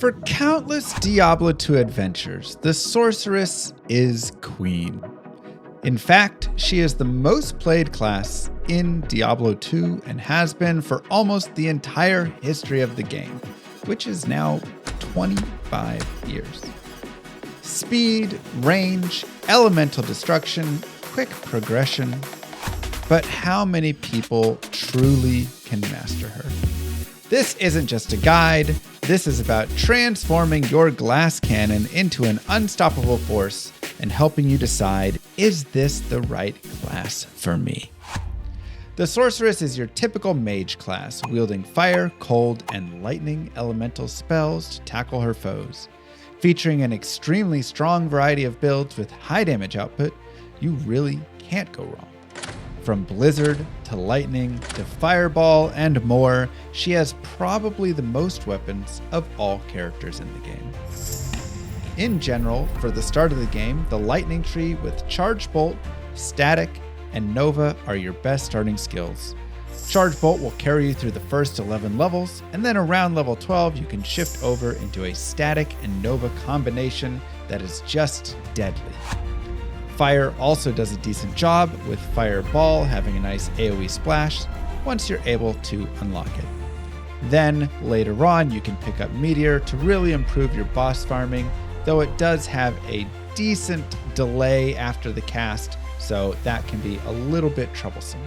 For countless Diablo 2 adventures, the Sorceress is queen. In fact, she is the most played class in Diablo 2 and has been for almost the entire history of the game, which is now 25 years. Speed, range, elemental destruction, quick progression. But how many people truly can master her? This isn't just a guide. This is about transforming your glass cannon into an unstoppable force and helping you decide, is this the right class for me? The Sorceress is your typical mage class, wielding fire, cold, and lightning elemental spells to tackle her foes. Featuring an extremely strong variety of builds with high damage output, you really can't go wrong. From blizzard to lightning to fireball and more, she has probably the most weapons of all characters in the game. In general, for the start of the game, the lightning tree with charge bolt, static, and nova are your best starting skills. Charge bolt will carry you through the first 11 levels, and then around level 12 you can shift over into a static and nova combination that is just deadly. Fire also does a decent job, with Fireball having a nice AoE splash once you're able to unlock it. Then, later on, you can pick up Meteor to really improve your boss farming, though it does have a decent delay after the cast, so that can be a little bit troublesome.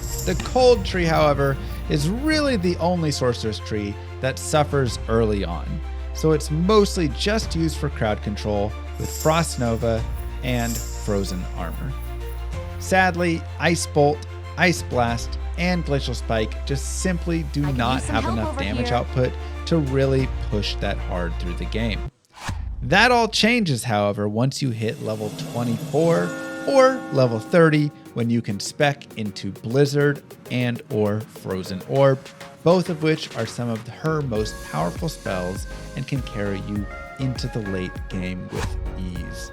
The Cold Tree, however, is really the only Sorceress tree that suffers early on, so it's mostly just used for crowd control with Frost Nova and Frozen Armor. Sadly, Ice Bolt, Ice Blast, and Glacial Spike just simply do not have enough damage output to really push that hard through the game. That all changes, however, once you hit level 24 or level 30, when you can spec into Blizzard and or Frozen Orb, both of which are some of her most powerful spells and can carry you into the late game with ease.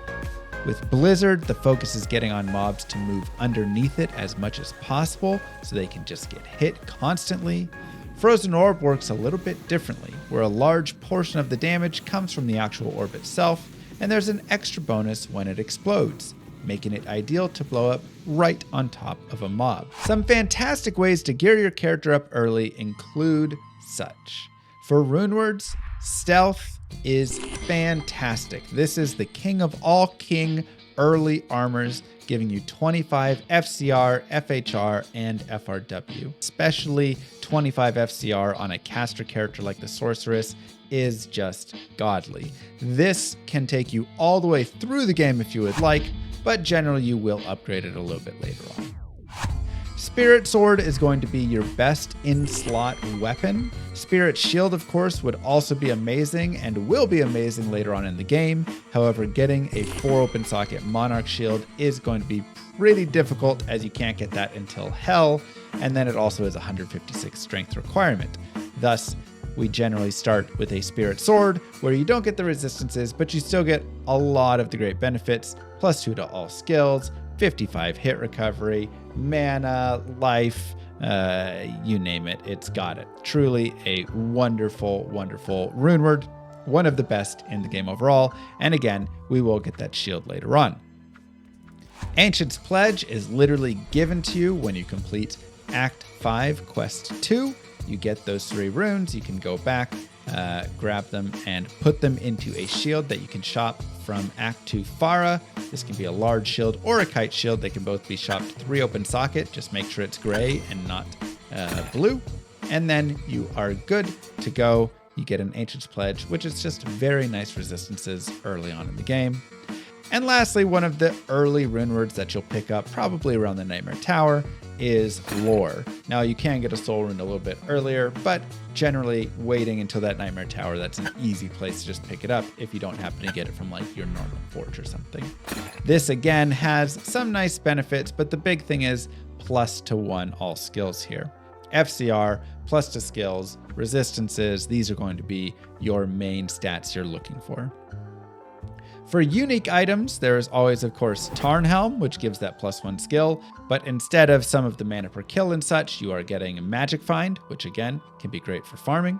With Blizzard, the focus is getting on mobs to move underneath it as much as possible so they can just get hit constantly. Frozen Orb works a little bit differently, where a large portion of the damage comes from the actual orb itself, and there's an extra bonus when it explodes, making it ideal to blow up right on top of a mob. Some fantastic ways to gear your character up early include such. For runewords, stealth is fantastic. This is the king of all king early armors, giving you 25 FCR, FHR, and FRW. Especially 25 FCR on a caster character like the Sorceress is just godly. This can take you all the way through the game if you would like, but generally you will upgrade it a little bit later on. Spirit Sword is going to be your best in-slot weapon. Spirit Shield, of course, would also be amazing and will be amazing later on in the game. However, getting a 4 open socket Monarch Shield is going to be pretty difficult, as you can't get that until Hell, and then it also has a 156 strength requirement. Thus, we generally start with a Spirit Sword, where you don't get the resistances, but you still get a lot of the great benefits, +2 to all skills, 55 hit recovery, mana, life, you name it, it's got it. Truly a wonderful, wonderful runeword, one of the best in the game overall, and again, we will get that shield later on. Ancient's Pledge is literally given to you when you complete Act 5, Quest 2. You get those 3 runes, you can go back, grab them, and put them into a shield that you can shop from Act 2 Farah. This can be a large shield or a kite shield. They can both be shopped 3 open socket. Just make sure it's gray and not blue. And then you are good to go. You get an Ancient's Pledge, which is just very nice resistances early on in the game. And lastly, one of the early runewords that you'll pick up probably around the Nightmare Tower is Lore. Now, you can get a soul rune a little bit earlier, but generally waiting until that Nightmare Tower, that's an easy place to just pick it up if you don't happen to get it from like your normal forge or something. This again has some nice benefits, but the big thing is +1 all skills here. FCR, +2 skills, resistances, these are going to be your main stats you're looking for. For unique items, there is always, of course, Tarnhelm, which gives that +1 skill, but instead of some of the mana per kill and such, you are getting Magic Find, which again, can be great for farming.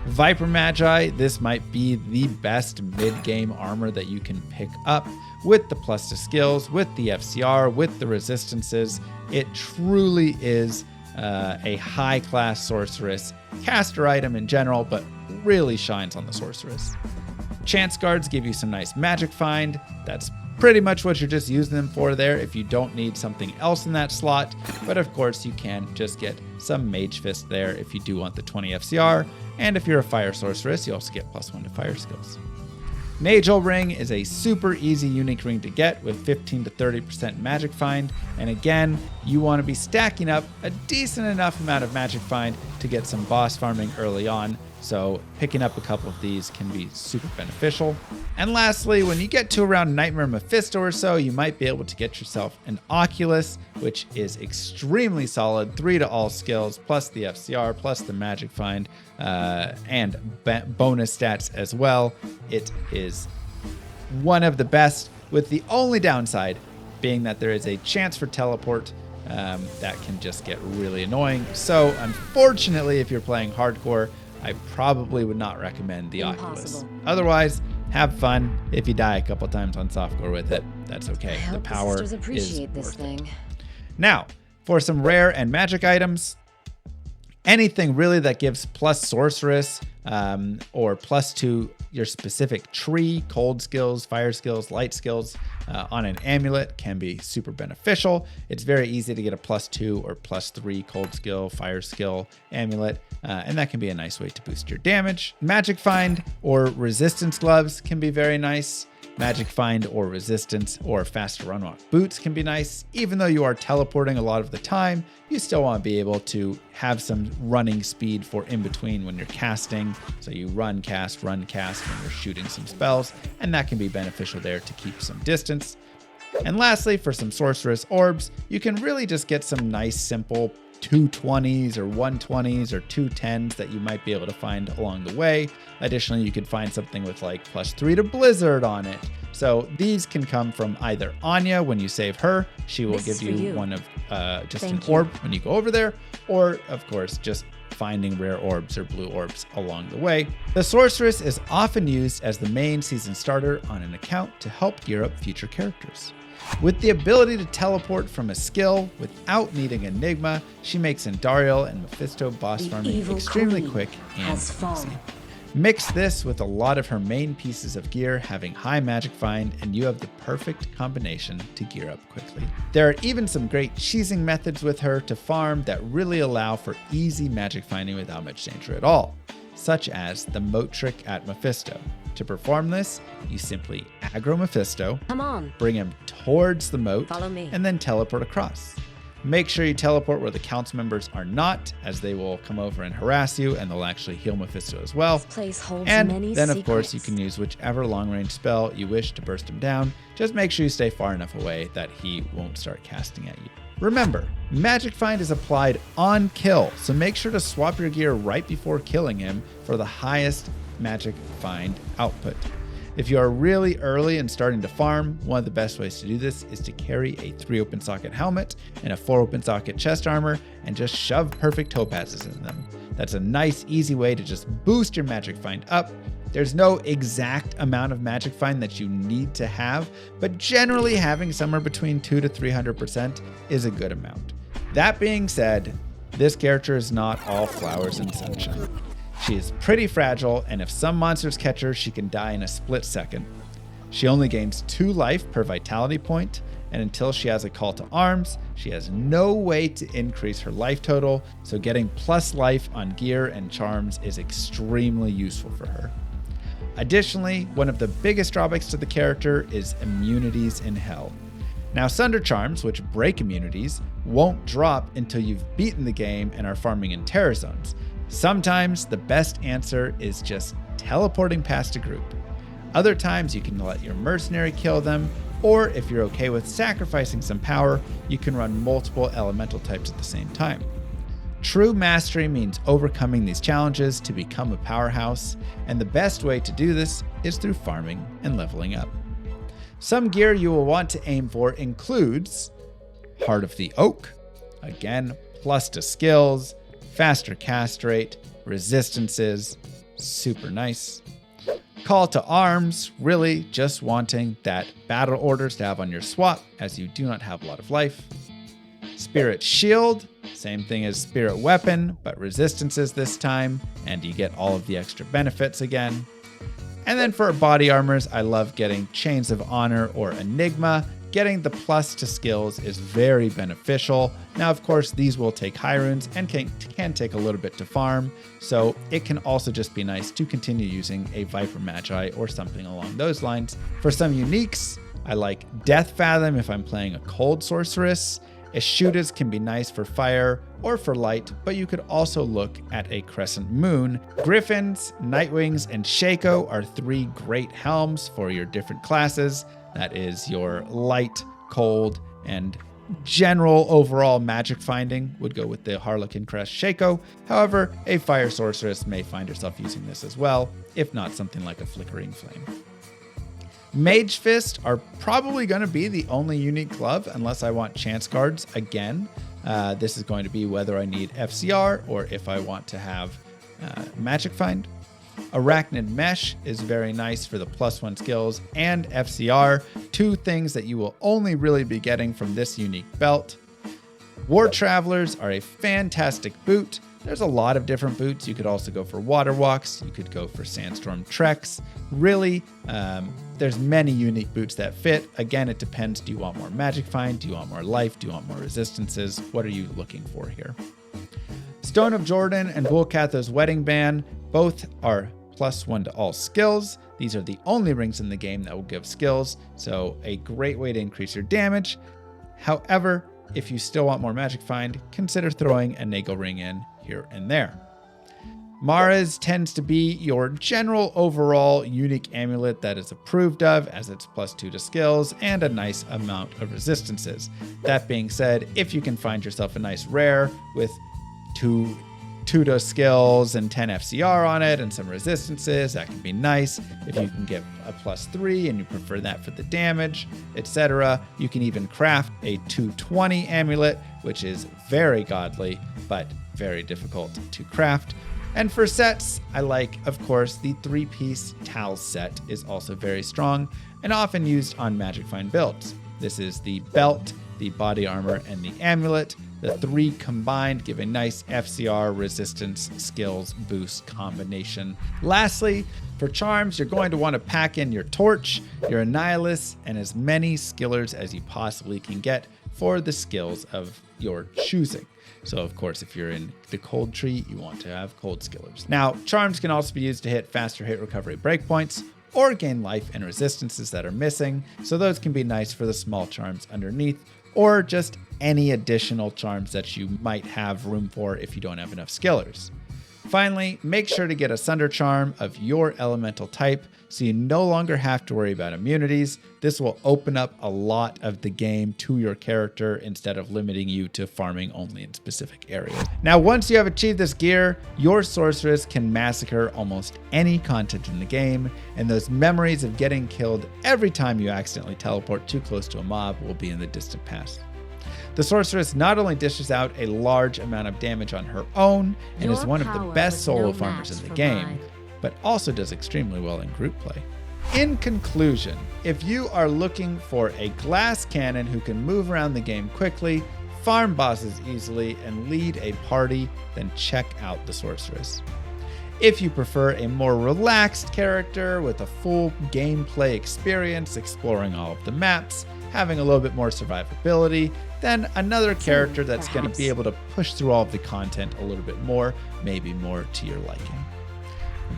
Viper Magi, this might be the best mid-game armor that you can pick up with the plus to skills, with the FCR, with the resistances. It truly is a high-class sorceress caster item in general, but really shines on the sorceress. Chance guards give you some nice magic find. That's pretty much what you're just using them for there if you don't need something else in that slot. But of course, you can just get some Mage Fist there if you do want the 20 FCR. And if you're a fire sorceress, you also get +1 to fire skills. Nagel Ring is a super easy unique ring to get with 15 to 30% magic find. And again, you want to be stacking up a decent enough amount of magic find to get some boss farming early on. So picking up a couple of these can be super beneficial. And lastly, when you get to around Nightmare Mephisto or so, you might be able to get yourself an Oculus, which is extremely solid, 3 to all skills, plus the FCR, plus the magic find, and bonus stats as well. It is one of the best, with the only downside being that there is a chance for teleport that can just get really annoying. So unfortunately, if you're playing hardcore, I probably would not recommend the Oculus. Otherwise, have fun. If you die a couple times on softcore with it, that's okay. The power is worth it. Now, for some rare and magic items, anything really that gives plus sorceress or plus to your specific tree, cold skills, fire skills, light skills on an amulet can be super beneficial. It's very easy to get a +2 or +3 cold skill, fire skill amulet, and that can be a nice way to boost your damage. Magic Find or resistance gloves can be very nice. Magic Find or resistance or faster run walk boots can be nice. Even though you are teleporting a lot of the time, you still want to be able to have some running speed for in between when you're casting. So you run, cast when you're shooting some spells, and that can be beneficial there to keep some distance. And lastly, for some sorceress orbs, you can really just get some nice simple 220s or 120s or 210s that you might be able to find along the way. Additionally, you could find something with like +3 to Blizzard on it. So these can come from either Anya when you save her. She will give you one of just an orb when you go over there, or of course, just finding rare orbs or blue orbs along the way. The Sorceress is often used as the main season starter on an account to help gear up future characters. With the ability to teleport from a skill without needing Enigma, she makes Endariel and Mephisto boss farming extremely quick and easy. Mix this with a lot of her main pieces of gear having high magic find, and you have the perfect combination to gear up quickly. There are even some great cheesing methods with her to farm that really allow for easy magic finding without much danger at all, such as the moat trick at Mephisto. To perform this, you simply aggro Mephisto, bring him towards the moat, and then teleport across. Make sure you teleport where the council members are not, as they will come over and harass you, and they'll actually heal Mephisto as well. And then, of course, you can use whichever long-range spell you wish to burst him down. Just make sure you stay far enough away that he won't start casting at you. Remember, Magic Find is applied on kill, so make sure to swap your gear right before killing him for the highest Magic Find output. If you are really early and starting to farm, one of the best ways to do this is to carry a 3 open socket helmet and a 4 open socket chest armor and just shove perfect topazes in them. That's a nice, easy way to just boost your Magic Find up. There's no exact amount of Magic Find that you need to have, but generally having somewhere between 200 to 300% is a good amount. That being said, this character is not all flowers and sunshine. She is pretty fragile, and if some monsters catch her, she can die in a split second. She only gains 2 life per vitality point, and until she has a call to arms, she has no way to increase her life total, so getting plus life on gear and charms is extremely useful for her. Additionally, one of the biggest drawbacks to the character is immunities in hell. Now, Sunder Charms, which break immunities, won't drop until you've beaten the game and are farming in terror zones. Sometimes the best answer is just teleporting past a group. Other times you can let your mercenary kill them, or if you're okay with sacrificing some power, you can run multiple elemental types at the same time. True mastery means overcoming these challenges to become a powerhouse, and the best way to do this is through farming and leveling up. Some gear you will want to aim for includes Heart of the Oak, again, plus to skills, faster cast rate, resistances, super nice. Call to arms, really just wanting that battle orders to have on your swap, as you do not have a lot of life. Spirit shield, same thing as spirit weapon, but resistances this time, and you get all of the extra benefits again. And then for body armors, I love getting Chains of Honor or Enigma. Getting the plus to skills is very beneficial. Now, of course, these will take high runes and can take a little bit to farm, so it can also just be nice to continue using a Viper Magi or something along those lines. For some uniques, I like Death Fathom if I'm playing a cold sorceress. Eschewtas can be nice for fire or for light, but you could also look at a Crescent Moon. Griffins, Nightwings, and Shaco are 3 great helms for your different classes. That is your light, cold, and general overall magic finding would go with the Harlequin Crest Shaco. However, a fire sorceress may find herself using this as well, if not something like a Flickering Flame. Mage Fist are probably going to be the only unique glove unless I want chance cards again. This is going to be whether I need FCR or if I want to have Magic Find. Arachnid Mesh is very nice for the +1 skills and FCR, 2 things that you will only really be getting from this unique belt. War Travelers are a fantastic boot. There's a lot of different boots. You could also go for water walks. You could go for sandstorm treks. Really, there's many unique boots that fit. Again, it depends. Do you want more magic find? Do you want more life? Do you want more resistances? What are you looking for here? Stone of Jordan and Bullcatha's Wedding Band both are +1 to all skills. These are the only rings in the game that will give skills, so a great way to increase your damage. However, if you still want more magic find, consider throwing a Nagel ring in here and there. Mara's tends to be your general overall unique amulet that is approved of, as it's +2 to skills and a nice amount of resistances. That being said, if you can find yourself a nice rare with 2 to skills and 10 FCR on it and some resistances, that can be nice. If you can get a +3 and you prefer that for the damage, etc., you can even craft a 220 amulet, which is very godly, but very difficult to craft. And for sets, I like, of course, the 3-piece Tal set is also very strong and often used on Magic Find builds. This is the belt, the body armor, and the amulet. The 3 combined give a nice FCR resistance skills boost combination. Lastly, for charms, you're going to want to pack in your Torch, your Annihilus, and as many skillers as you possibly can get for the skills of your choosing. So of course, if you're in the cold tree, you want to have cold skillers. Now, charms can also be used to hit faster hit recovery breakpoints or gain life and resistances that are missing. So those can be nice for the small charms underneath, or just any additional charms that you might have room for if you don't have enough skillers. Finally, make sure to get a Sunder Charm of your elemental type so you no longer have to worry about immunities. This will open up a lot of the game to your character instead of limiting you to farming only in specific areas. Now, once you have achieved this gear, your sorceress can massacre almost any content in the game, and those memories of getting killed every time you accidentally teleport too close to a mob will be in the distant past. The sorceress not only dishes out a large amount of damage on her own and is one of the best solo farmers in the game, but also does extremely well in group play. In conclusion, if you are looking for a glass cannon who can move around the game quickly, farm bosses easily, and lead a party, then check out the sorceress. If you prefer a more relaxed character with a full gameplay experience, exploring all of the maps, having a little bit more survivability, then another character that's going to be able to push through all of the content a little bit more, maybe more to your liking.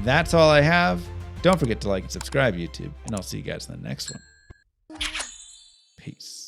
That's all I have. Don't forget to like and subscribe, YouTube, and I'll see you guys in the next one. Peace.